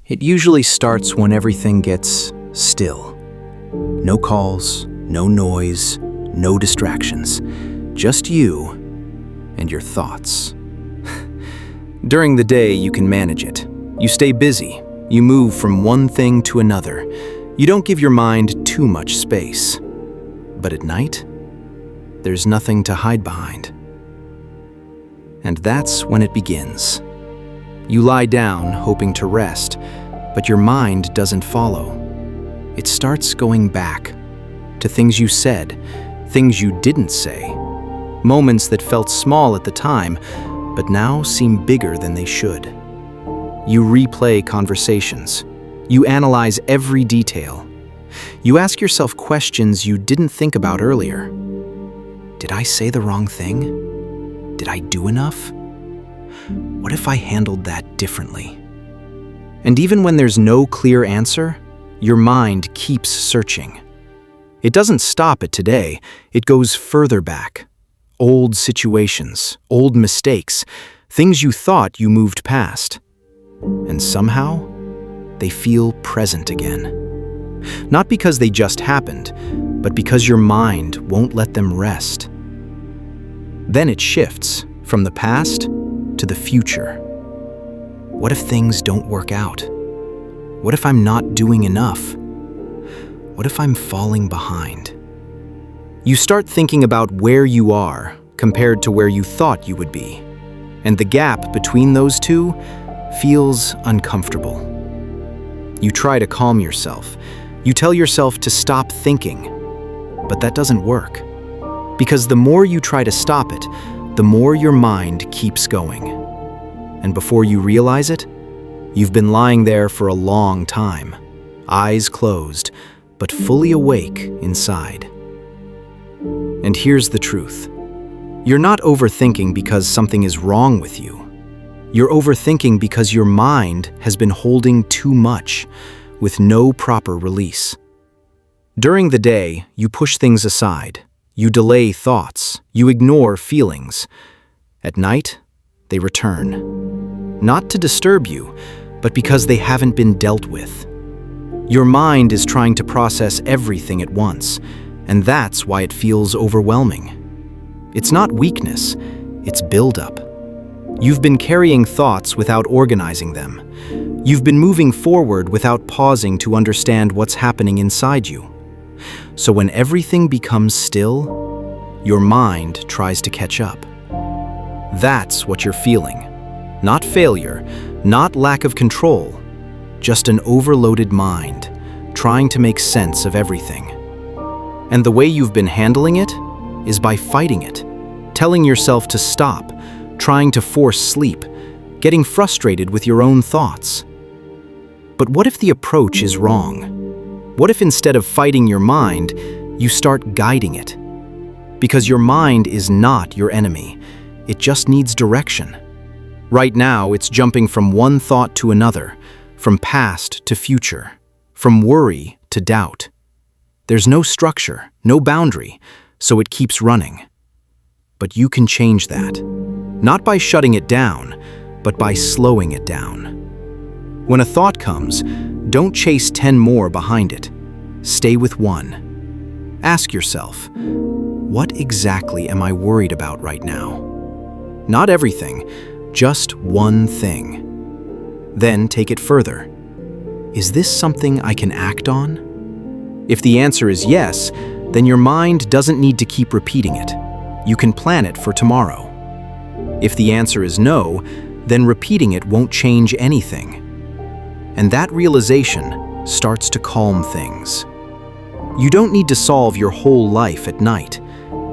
It usually starts when everything gets still. No calls, no noise, no distractions. Just you and your thoughts. During the day, you can manage it. You stay busy. You move from one thing to another. You don't give your mind too much space. But at night, there's nothing to hide behind. And that's when it begins. You lie down, hoping to rest, but your mind doesn't follow. It starts going back to things you said, things you didn't say, moments that felt small at the time, but now seem bigger than they should. You replay conversations. You analyze every detail. You ask yourself questions you didn't think about earlier. Did I say the wrong thing? Did I do enough? What if I handled that differently? And even when there's no clear answer, your mind keeps searching. It doesn't stop at today, it goes further back. Old situations, old mistakes, things you thought you moved past. And somehow, they feel present again. Not because they just happened, but because your mind won't let them rest. Then it shifts from the past to the future. What if things don't work out? What if I'm not doing enough? What if I'm falling behind? You start thinking about where you are compared to where you thought you would be. And the gap between those two feels uncomfortable. You try to calm yourself. You tell yourself to stop thinking. But that doesn't work. Because the more you try to stop it, the more your mind keeps going. And before you realize it, you've been lying there for a long time, eyes closed, but fully awake inside. And here's the truth. You're not overthinking because something is wrong with you. You're overthinking because your mind has been holding too much, with no proper release. During the day, you push things aside. You delay thoughts. You ignore feelings. At night, they return. Not to disturb you, but because they haven't been dealt with. Your mind is trying to process everything at once, and that's why it feels overwhelming. It's not weakness, it's buildup. You've been carrying thoughts without organizing them. You've been moving forward without pausing to understand what's happening inside you. So when everything becomes still, your mind tries to catch up. That's what you're feeling. Not failure, not lack of control, just an overloaded mind, trying to make sense of everything. And the way you've been handling it is by fighting it, telling yourself to stop, trying to force sleep, getting frustrated with your own thoughts. But what if the approach is wrong? What if instead of fighting your mind, you start guiding it? Because your mind is not your enemy. It just needs direction. Right now, it's jumping from one thought to another, from past to future, from worry to doubt. There's no structure, no boundary, so it keeps running. But you can change that, not by shutting it down, but by slowing it down. When a thought comes, don't chase 10 more behind it. Stay with one. Ask yourself, what exactly am I worried about right now? Not everything, just one thing. Then take it further. Is this something I can act on? If the answer is yes, then your mind doesn't need to keep repeating it. You can plan it for tomorrow. If the answer is no, then repeating it won't change anything. And that realization starts to calm things. You don't need to solve your whole life at night.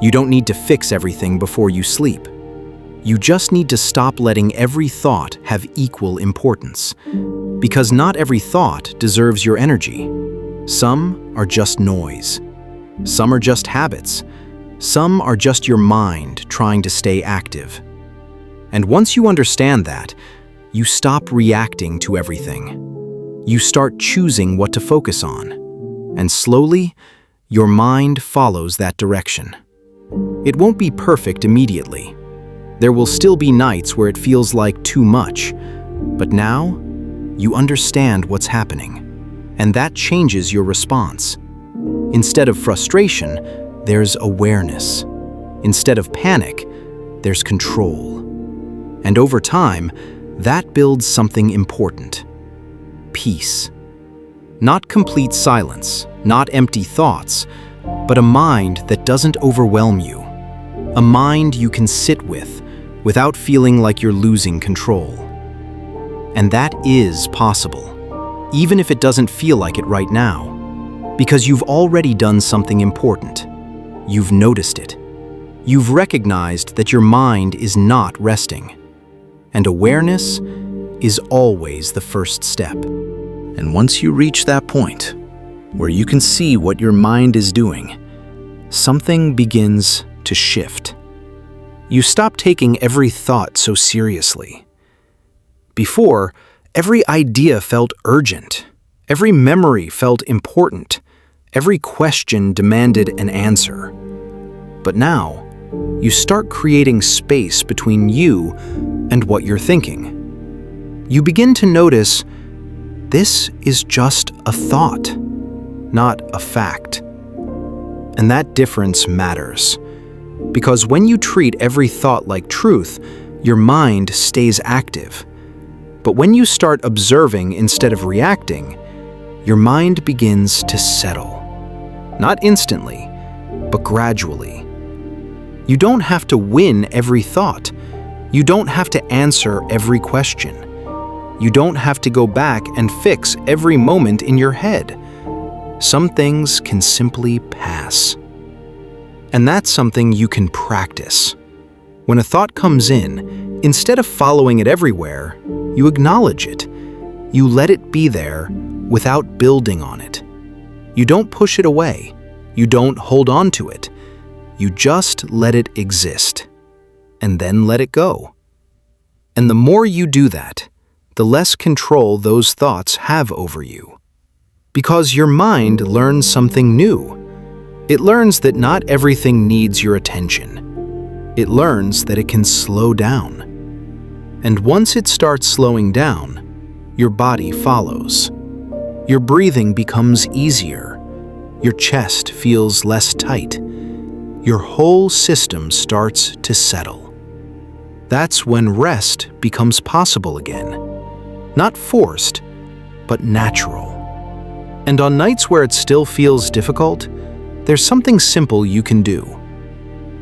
You don't need to fix everything before you sleep. You just need to stop letting every thought have equal importance. Because not every thought deserves your energy. Some are just noise. Some are just habits. Some are just your mind trying to stay active. And once you understand that, you stop reacting to everything. You start choosing what to focus on. And slowly, your mind follows that direction. It won't be perfect immediately. There will still be nights where it feels like too much. But now, you understand what's happening, and that changes your response. Instead of frustration, there's awareness. Instead of panic, there's control. And over time, that builds something important: peace. Not complete silence, not empty thoughts, but a mind that doesn't overwhelm you. A mind you can sit with without feeling like you're losing control. And that is possible, even if it doesn't feel like it right now, because you've already done something important. You've noticed it. You've recognized that your mind is not resting. And awareness is always the first step. And once you reach that point, where you can see what your mind is doing, something begins to shift. You stop taking every thought so seriously. Before, every idea felt urgent. Every memory felt important. Every question demanded an answer. But now, you start creating space between you and what you're thinking. You begin to notice this is just a thought, not a fact. And that difference matters. Because when you treat every thought like truth, your mind stays active. But when you start observing instead of reacting, your mind begins to settle. Not instantly, but gradually. You don't have to win every thought. You don't have to answer every question. You don't have to go back and fix every moment in your head. Some things can simply pass. And that's something you can practice. When a thought comes in, instead of following it everywhere, you acknowledge it. You let it be there without building on it. You don't push it away. You don't hold on to it. You just let it exist, and then let it go. And the more you do that, the less control those thoughts have over you. Because your mind learns something new. It learns that not everything needs your attention. It learns that it can slow down. And once it starts slowing down, your body follows. Your breathing becomes easier. Your chest feels less tight. Your whole system starts to settle. That's when rest becomes possible again. Not forced, but natural. And on nights where it still feels difficult, there's something simple you can do.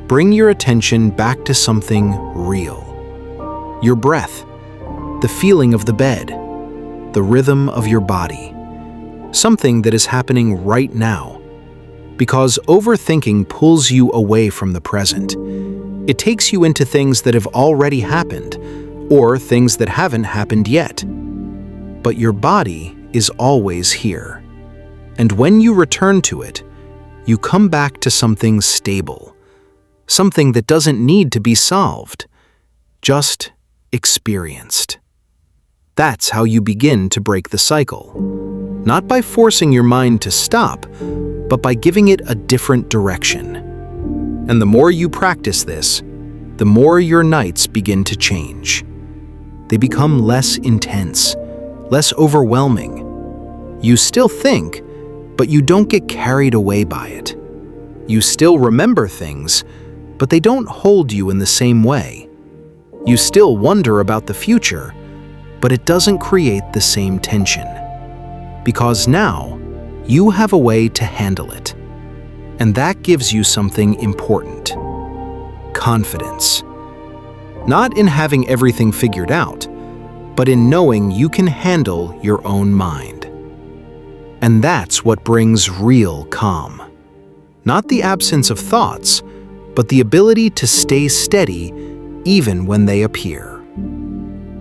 Bring your attention back to something real. Your breath, the feeling of the bed, the rhythm of your body. Something that is happening right now. Because overthinking pulls you away from the present. It takes you into things that have already happened, or things that haven't happened yet. But your body is always here. And when you return to it, you come back to something stable. Something that doesn't need to be solved. Just experienced. That's how you begin to break the cycle. Not by forcing your mind to stop, but by giving it a different direction. And the more you practice this, the more your nights begin to change. They become less intense, less overwhelming. You still think, but you don't get carried away by it. You still remember things, but they don't hold you in the same way. You still wonder about the future, but it doesn't create the same tension. Because now, you have a way to handle it. And that gives you something important. Confidence. Not in having everything figured out, but in knowing you can handle your own mind. And that's what brings real calm. Not the absence of thoughts, but the ability to stay steady even when they appear.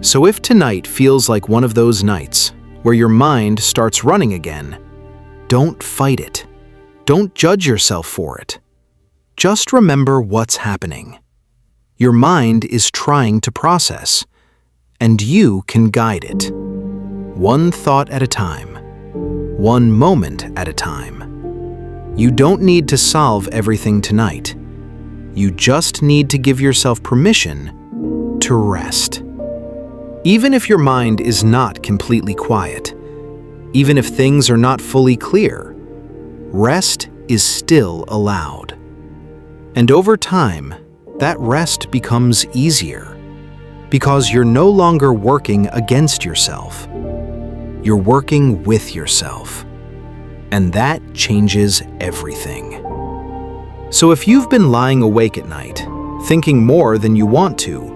So if tonight feels like one of those nights where your mind starts running again, don't fight it. Don't judge yourself for it. Just remember what's happening. Your mind is trying to process, and you can guide it. One thought at a time. One moment at a time. You don't need to solve everything tonight. You just need to give yourself permission to rest. Even if your mind is not completely quiet, even if things are not fully clear, rest is still allowed. And over time, that rest becomes easier because you're no longer working against yourself. You're working with yourself. And that changes everything. So if you've been lying awake at night, thinking more than you want to,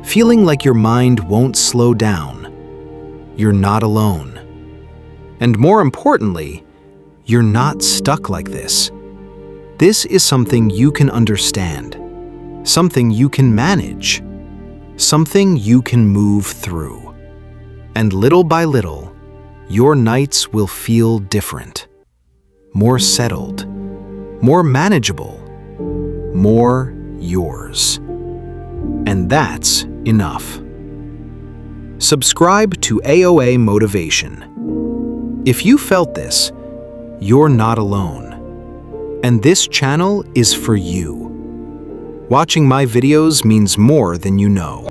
feeling like your mind won't slow down, you're not alone. And more importantly, you're not stuck like this. This is something you can understand, something you can manage, something you can move through. And little by little, your nights will feel different, more settled, more manageable, more yours. And that's enough. Subscribe to AOA Motivation. If you felt this, you're not alone. And this channel is for you. Watching my videos means more than you know.